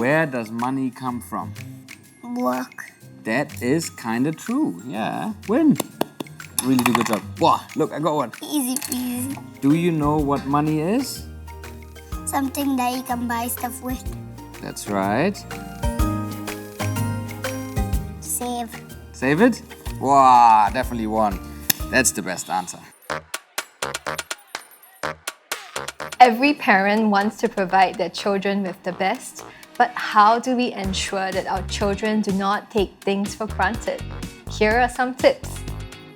Where does money come from? Work. That is kind of true. Yeah. Win. Really do a good job. Wow, look, I got one. Easy peasy. Do you know what money is? Something that you can buy stuff with. That's right. Save. Save it? Wow, definitely one. That's the best answer. Every parent wants to provide their children with the best, but how do we ensure that our children do not take things for granted? Here are some tips.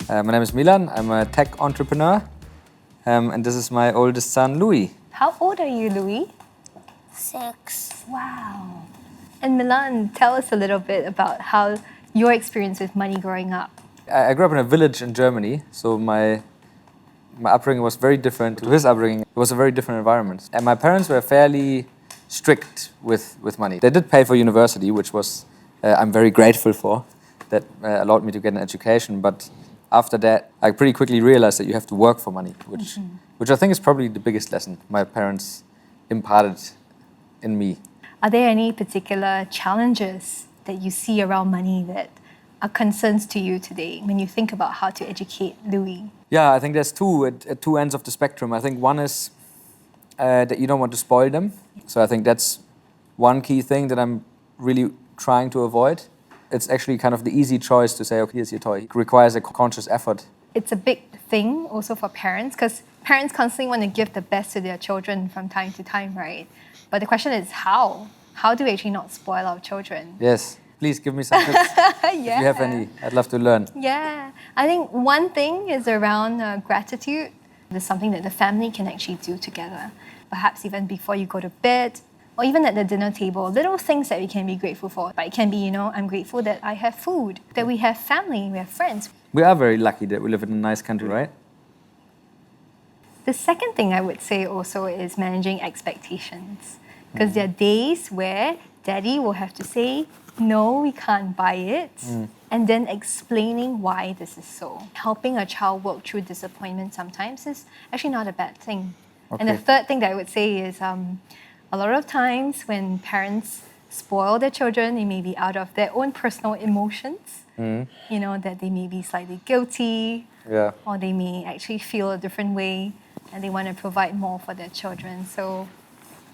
My name is Milan. I'm a tech entrepreneur. And this is my oldest son, Louis. How old are you, Louis? 6. Wow. And Milan, tell us a little bit about how your experience with money growing up. I grew up in a village in Germany, so my upbringing was very different to his upbringing. It was a very different environment. And my parents were fairly strict with money. They did pay for university, which was I'm very grateful for. That allowed me to get an education. But after that, I pretty quickly realized that you have to work for money, which I think is probably the biggest lesson my parents imparted in me. Are there any particular challenges that you see around money that are concerns to you today when you think about how to educate Louis? Yeah, I think there's two at two ends of the spectrum. I think one is that you don't want to spoil them. So I think that's one key thing that I'm really trying to avoid. It's actually kind of the easy choice to say, okay, here's your toy. It requires a conscious effort. It's a big thing also for parents because parents constantly want to give the best to their children from time to time, right? But the question is how? How do we actually not spoil our children? Yes, please give me some tips. Yeah. If you have any, I'd love to learn. Yeah, I think one thing is around gratitude. There's something that the family can actually do together. Perhaps even before you go to bed or even at the dinner table, little things that we can be grateful for. But it can be, I'm grateful that I have food, that we have family, we have friends. We are very lucky that we live in a nice country, right? The second thing I would say also is managing expectations. Because there are days where daddy will have to say, no, we can't buy it. And then explaining why this is so. Helping a child work through disappointment sometimes is actually not a bad thing. Okay. And the third thing that I would say is a lot of times when parents spoil their children, it may be out of their own personal emotions. That they may be slightly guilty, or they may actually feel a different way and they want to provide more for their children. So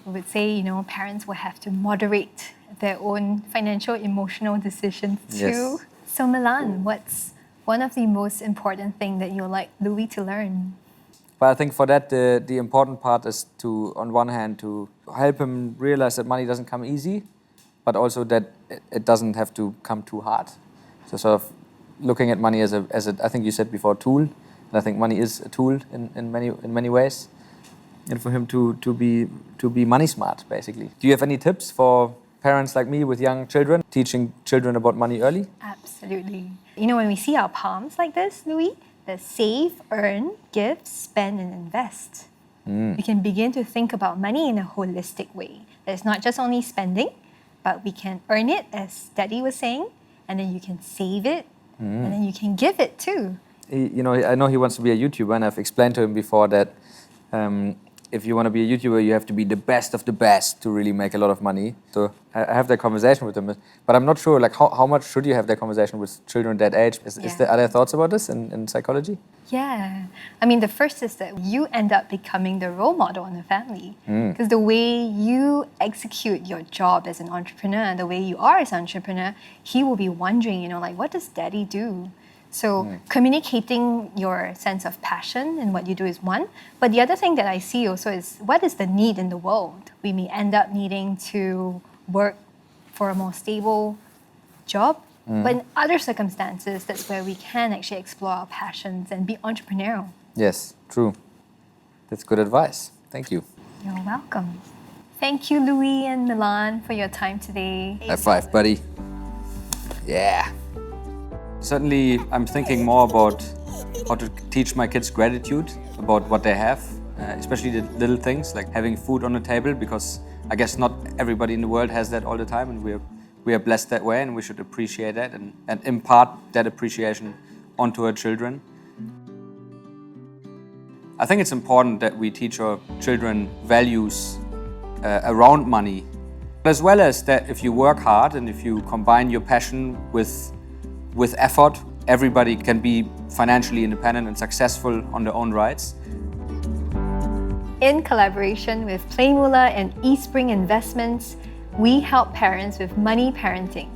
I would say, parents will have to moderate their own financial, emotional decisions too. Yes. So Milan, what's one of the most important things that you'd like Louis to learn? But I think for that, the important part is to, on one hand, to help him realize that money doesn't come easy, but also that it doesn't have to come too hard. So sort of looking at money as a I think you said before, tool. And I think money is a tool in many ways. And for him to be money smart, basically. Do you have any tips for parents like me with young children, teaching children about money early? Absolutely. When we see our palms like this, Louis, there's save, earn, give, spend, and invest. We can begin to think about money in a holistic way. There's not just only spending, but we can earn it, as Daddy was saying, and then you can save it, and then you can give it too. I know he wants to be a YouTuber, and I've explained to him before that if you want to be a YouTuber, you have to be the best of the best to really make a lot of money. So I have that conversation with him, but I'm not sure how much should you have that conversation with children that age? Are there thoughts about this in psychology? Yeah. The first is that you end up becoming the role model in the family. Because the way you execute your job as an entrepreneur, the way you are as an entrepreneur, he will be wondering, what does daddy do? So communicating your sense of passion in what you do is one. But the other thing that I see also is what is the need in the world? We may end up needing to work for a more stable job. But in other circumstances, that's where we can actually explore our passions and be entrepreneurial. Yes, true. That's good advice. Thank you. You're welcome. Thank you, Louis and Milan, for your time today. High five, buddy. Yeah. Certainly, I'm thinking more about how to teach my kids gratitude about what they have, especially the little things like having food on the table, because I guess not everybody in the world has that all the time, and we are blessed that way, and we should appreciate that and impart that appreciation onto our children. I think it's important that we teach our children values around money As well as that, if you work hard and if you combine your passion with effort, everybody can be financially independent and successful on their own rights. In collaboration with Playmula and eSpring Investments, we help parents with money parenting.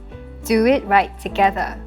Do it right together.